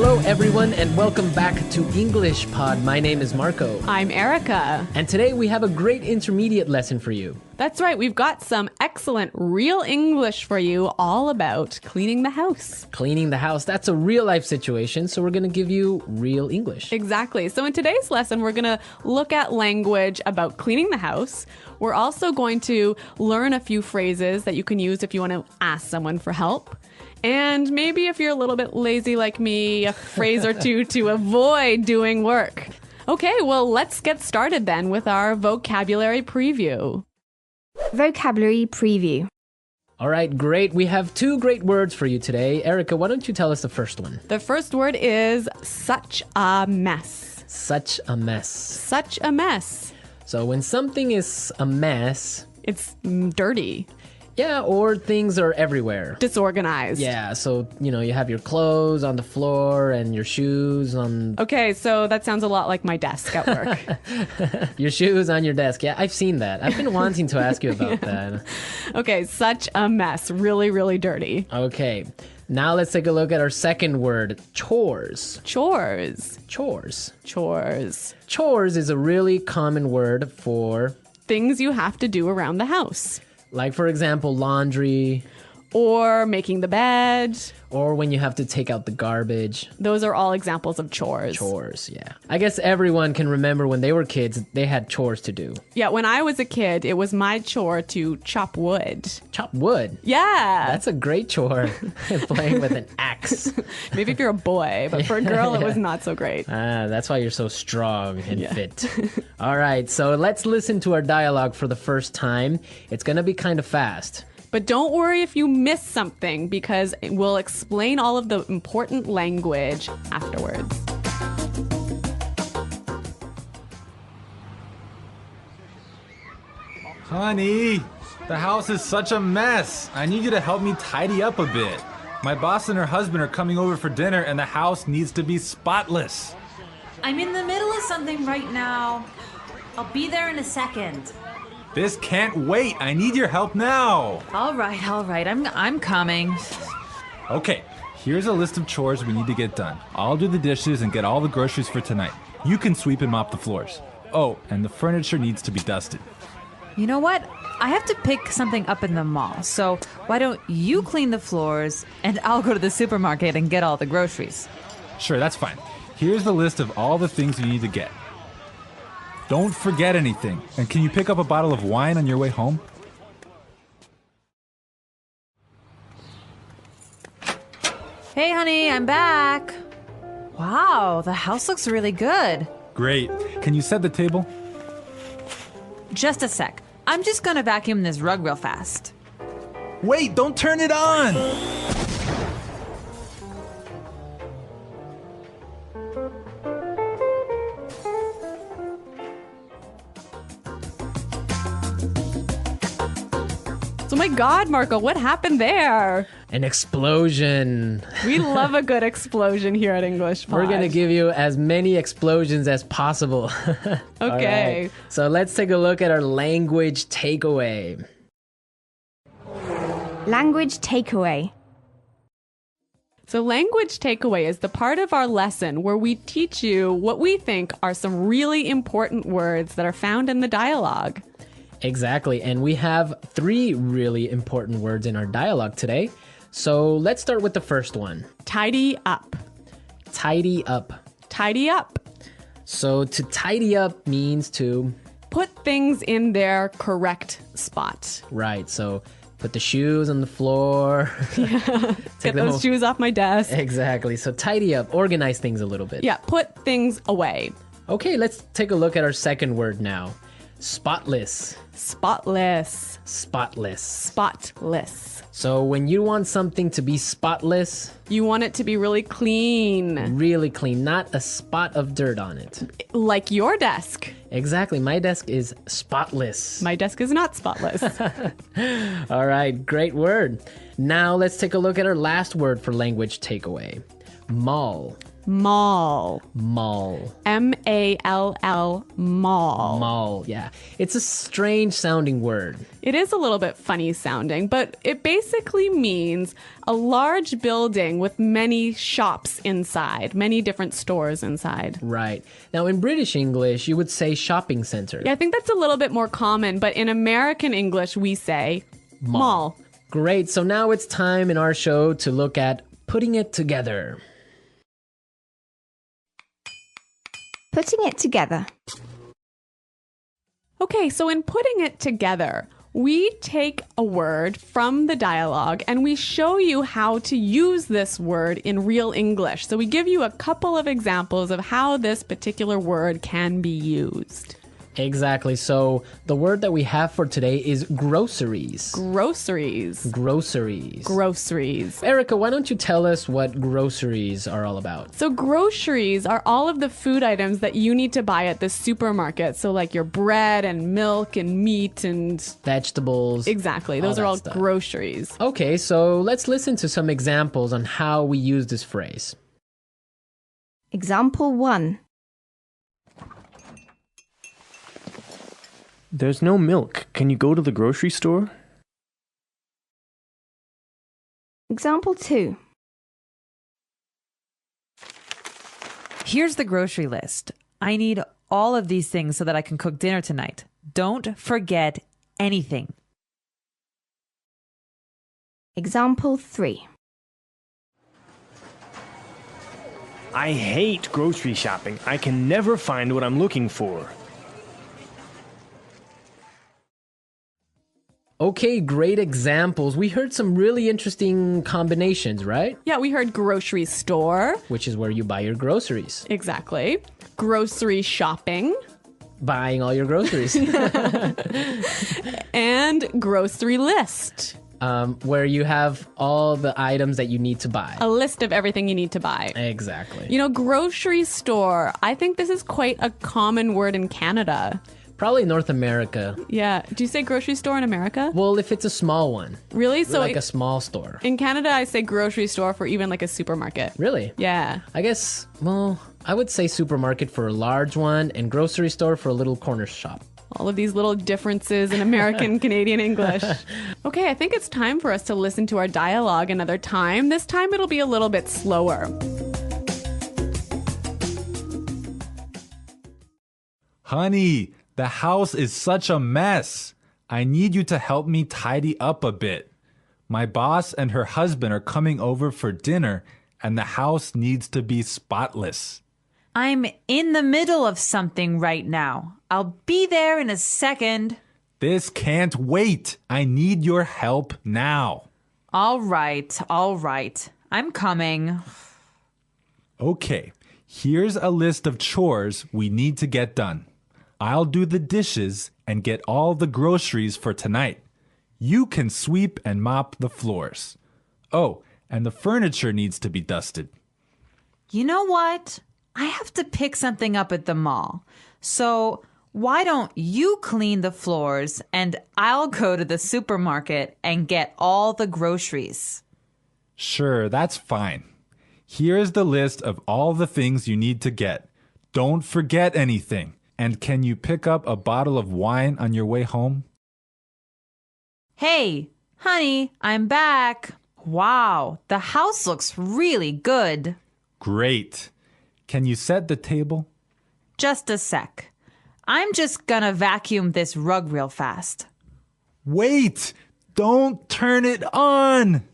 Hello, everyone, and welcome back to English Pod. My name is Marco. I'm Erica. And today we have a great intermediate lesson for you. That's right. We've got some excellent real English for you all about cleaning the house. Cleaning the house, that's a real life situation, so we're going to give you real English. Exactly. So in today's lesson, we're going to look at language about cleaning the house. We're also going to learn a few phrases that you can use if you want to ask someone for help. And maybe if you're a little bit lazy like me, a phrase or two to avoid doing work. Okay, well, let's get started then with our vocabulary preview. Vocabulary preview. All right, great. We have two great words for you today. Erica, why don't you tell us the first one? The first word is such a mess. Such a mess. Such a mess. So when something is a mess... It's dirty. Yeah, or things are everywhere. Disorganized. Yeah, so, you have your clothes on the floor and your shoes on... Okay, so that sounds a lot like my desk at work. Your shoes on your desk. Yeah, I've seen that. I've been wanting to ask you about that. Okay, such a mess. Really, really dirty. Okay, now let's take a look at our second word, chores. Chores. Chores. Chores. Chores is a really common word for... things you have to do around the house. Like, for example, laundry. Or making the bed. Or when you have to take out the garbage. Those are all examples of chores. Chores, yeah. I guess everyone can remember when they were kids, they had chores to do. Yeah, when I was a kid, it was my chore to chop wood. Chop wood? Yeah. That's a great chore. Playing with an axe. Maybe if you're a boy, but for a girl, it was not so great. That's why you're so strong and fit. All right, so let's listen to our dialogue for the first time. It's going to be kind of fast. But don't worry if you miss something, because we'll explain all of the important language afterwards. Honey, the house is such a mess. I need you to help me tidy up a bit. My boss and her husband are coming over for dinner and the house needs to be spotless. I'm in the middle of something right now. I'll be there in a second. This can't wait. I need your help now. All right. I'm coming. Okay, here's a list of chores we need to get done. I'll do the dishes and get all the groceries for tonight. You can sweep and mop the floors. Oh, and the furniture needs to be dusted. You know what? I have to pick something up in the mall, so why don't you clean the floors and I'll go to the supermarket and get all the groceries. Sure, that's fine. Here's the list of all the things you need to get. Don't forget anything. And can you pick up a bottle of wine on your way home? Hey, honey, I'm back. Wow, the house looks really good. Great. Can you set the table? Just a sec. I'm just gonna vacuum this rug real fast. Wait, don't turn it on! So my God, Marco, what happened there? An explosion. We love a good explosion here at English Pod. We're going to give you as many explosions as possible. Okay. Right. So let's take a look at our language takeaway. Language takeaway. So language takeaway is the part of our lesson where we teach you what we think are some really important words that are found in the dialogue. Exactly, and we have 3 really important words in our dialogue today. So let's start with the first one. Tidy up. Tidy up. Tidy up. So to tidy up means to... put things in their correct spot. Right, so put the shoes on the floor. Get those shoes off my desk. Exactly, so tidy up, organize things a little bit. Yeah, put things away. Okay, let's take a look at our second word now. Spotless. Spotless. Spotless. Spotless. So when you want something to be spotless... you want it to be really clean. Really clean, not a spot of dirt on it. Like your desk. Exactly, my desk is spotless. My desk is not spotless. All right, great word. Now let's take a look at our last word for language takeaway. Mall. Mall. Mall. M-A-L-L, mall. Mall, yeah. It's a strange sounding word. It is a little bit funny sounding, but it basically means a large building with many shops inside, many different stores inside. Right. Now, in British English, you would say shopping center. Yeah, I think that's a little bit more common, but in American English, we say mall. Great. So now it's time in our show to look at putting it together. Putting it together. Okay, so in putting it together, we take a word from the dialogue and we show you how to use this word in real English. So we give you a couple of examples of how this particular word can be used. Exactly. So the word that we have for today is groceries. Groceries. Groceries. Groceries. Erica, why don't you tell us what groceries are all about? So groceries are all of the food items that you need to buy at the supermarket. So like your bread and milk and meat and... Vegetables. Exactly. Those are all stuff. Groceries. Okay, so let's listen to some examples on how we use this phrase. Example 1. There's no milk. Can you go to the grocery store? Example 2. Here's the grocery list. I need all of these things so that I can cook dinner tonight. Don't forget anything. Example 3. I hate grocery shopping. I can never find what I'm looking for. Okay, great examples. We heard some really interesting combinations, right? Yeah, we heard grocery store. Which is where you buy your groceries. Exactly. Grocery shopping. Buying all your groceries. And grocery list. Where you have all the items that you need to buy. A list of everything you need to buy. Exactly. You know, grocery store. I think this is quite a common word in Canada. Probably North America. Yeah. Do you say grocery store in America? Well, if it's a small one. Really? So like a small store. in Canada, I say grocery store for even like a supermarket. Really? Yeah. I guess, well, I would say supermarket for a large one and grocery store for a little corner shop. All of these little differences in American Canadian English. Okay, I think it's time for us to listen to our dialogue another time. This time it'll be a little bit slower. Honey, the house is such a mess. I need you to help me tidy up a bit. My boss and her husband are coming over for dinner, and the house needs to be spotless. I'm in the middle of something right now. I'll be there in a second. This can't wait. I need your help now. All right. I'm coming. Okay, here's a list of chores we need to get done. I'll do the dishes and get all the groceries for tonight. You can sweep and mop the floors. Oh, and the furniture needs to be dusted. You know what? I have to pick something up at the mall. So why don't you clean the floors and I'll go to the supermarket and get all the groceries? Sure, that's fine. Here's the list of all the things you need to get. Don't forget anything. And can you pick up a bottle of wine on your way home? Hey, honey, I'm back. Wow, the house looks really good. Great. Can you set the table? Just a sec. I'm just gonna vacuum this rug real fast. Wait! Don't turn it on!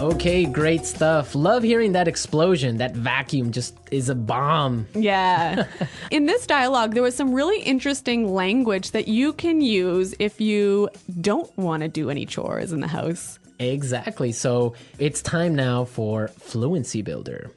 Okay, great stuff. Love hearing that explosion. That vacuum just is a bomb. Yeah. In this dialogue, there was some really interesting language that you can use if you don't want to do any chores in the house. Exactly. So it's time now for Fluency Builder.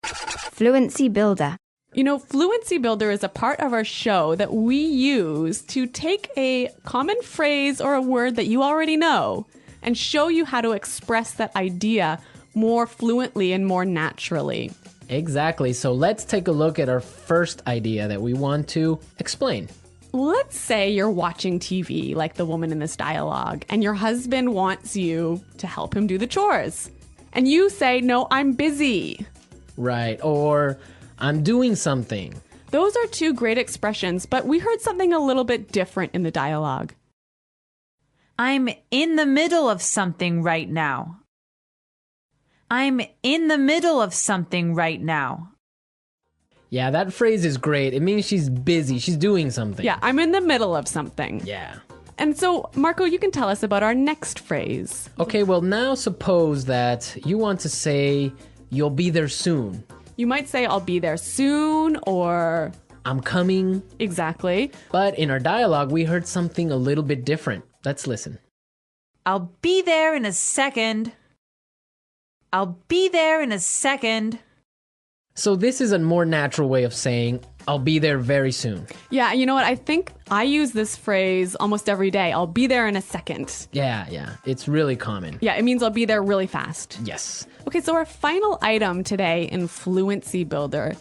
Fluency Builder. You know, Fluency Builder is a part of our show that we use to take a common phrase or a word that you already know and show you how to express that idea more fluently and more naturally. Exactly. So let's take a look at our first idea that we want to explain. let's say you're watching TV like the woman in this dialogue, and your husband wants you to help him do the chores. And you say, no, I'm busy. Right. Or I'm doing something. Those are two great expressions, but we heard something a little bit different in the dialogue. I'm in the middle of something right now. I'm in the middle of something right now. Yeah, that phrase is great. It means she's busy. She's doing something. Yeah, I'm in the middle of something. Yeah. And so, Marco, you can tell us about our next phrase. Okay, well, now suppose that you want to say, you'll be there soon. You might say, I'll be there soon, or I'm coming. Exactly. But in our dialogue, we heard something a little bit different. Let's listen. I'll be there in a second. I'll be there in a second. So this is a more natural way of saying, I'll be there very soon. Yeah, you know what? I think I use this phrase almost every day. I'll be there in a second. Yeah. It's really common. Yeah, it means I'll be there really fast. Yes. Okay, so our final item today in Fluency Builder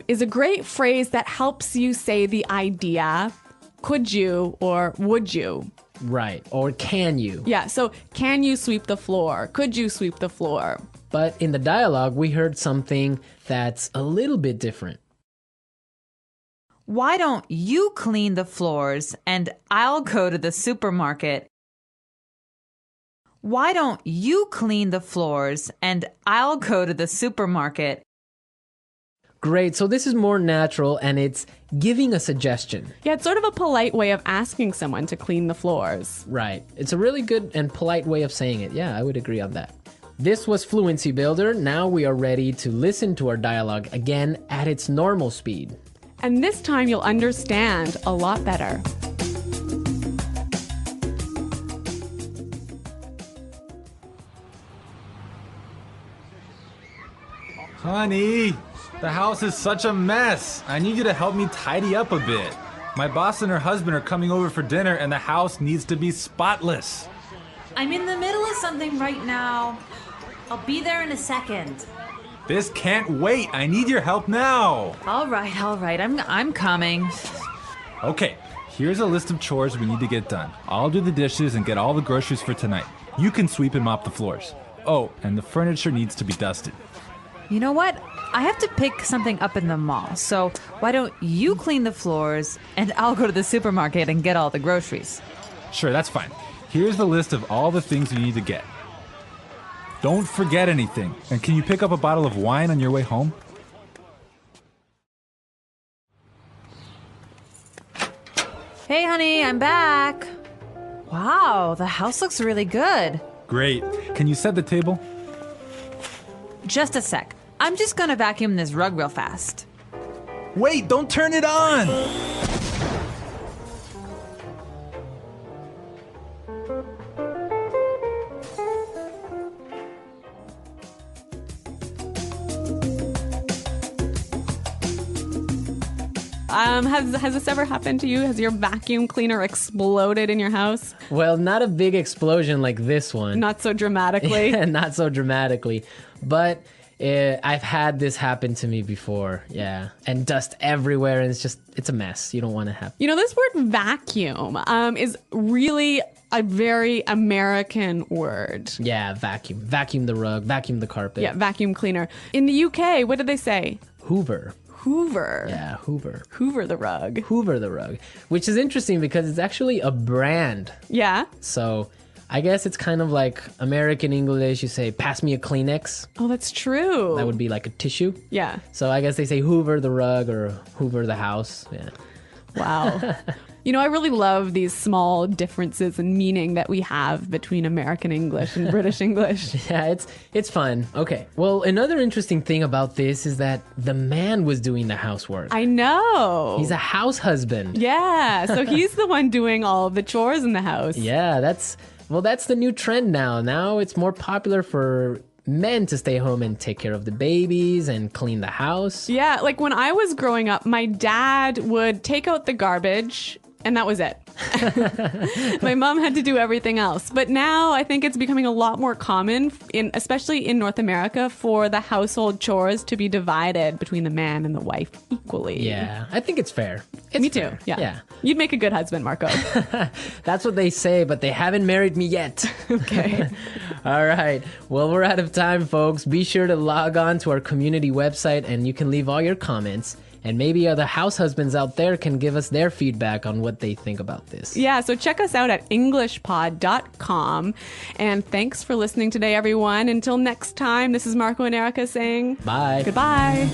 is a great phrase that helps you say the idea, could you or would you? Right. Or can you? Yeah, so can you sweep the floor? Could you sweep the floor? But in the dialogue, we heard something that's a little bit different. Why don't you clean the floors and I'll go to the supermarket? Why don't you clean the floors and I'll go to the supermarket? Great. So this is more natural and it's giving a suggestion. Yeah, it's sort of a polite way of asking someone to clean the floors. Right. It's a really good and polite way of saying it. Yeah, I would agree on that. This was Fluency Builder. Now we are ready to listen to our dialogue again at its normal speed. And this time you'll understand a lot better. Honey, the house is such a mess. I need you to help me tidy up a bit. My boss and her husband are coming over for dinner and the house needs to be spotless. I'm in the middle of something right now. I'll be there in a second. This can't wait. I need your help now. All right. I'm coming. Okay, here's a list of chores we need to get done. I'll do the dishes and get all the groceries for tonight. You can sweep and mop the floors. Oh, and the furniture needs to be dusted. You know what? I have to pick something up in the mall. So why don't you clean the floors and I'll go to the supermarket and get all the groceries? Sure, that's fine. Here's the list of all the things you need to get. Don't forget anything. And can you pick up a bottle of wine on your way home? Hey, honey, I'm back. Wow, the house looks really good. Great. Can you set the table? Just a sec. I'm just gonna vacuum this rug real fast. Wait, don't turn it on! Has this ever happened to you? Has your vacuum cleaner exploded in your house? Well, not a big explosion like this one. Not so dramatically. Not so dramatically. But I've had this happen to me before. Yeah. And dust everywhere. And it's a mess. You don't want to have. You know, this word vacuum is really a very American word. Yeah, vacuum. Vacuum the rug. Vacuum the carpet. Yeah, vacuum cleaner. In the UK, what did they say? Hoover. Hoover. Yeah, Hoover. Hoover the rug. Hoover the rug. Which is interesting because it's actually a brand. Yeah. So I guess it's kind of like American English. You say, pass me a Kleenex. Oh, that's true. That would be like a tissue. Yeah. So I guess they say Hoover the rug or Hoover the house. Yeah. Wow. You know, I really love these small differences in meaning that we have between American English and British English. Yeah, it's fun. Okay. Well, another interesting thing about this is that the man was doing the housework. I know. He's a house husband. Yeah. So he's the one doing all of the chores in the house. Yeah, that's the new trend now. Now it's more popular for men to stay home and take care of the babies and clean the house. Yeah, like when I was growing up, my dad would take out the garbage and that was it. My mom had to do everything else. But now I think it's becoming a lot more common, especially in North America, for the household chores to be divided between the man and the wife equally. Yeah, I think it's fair. It's Me too. fair. Yeah. You'd make a good husband, Marco. That's what they say, but they haven't married me yet. Okay. All right. Well, we're out of time, folks. Be sure to log on to our community website and you can leave all your comments. And maybe other house husbands out there can give us their feedback on what they think about this. Yeah, so check us out at englishpod.com. And thanks for listening today, everyone. Until next time, this is Marco and Erica saying Bye. Goodbye.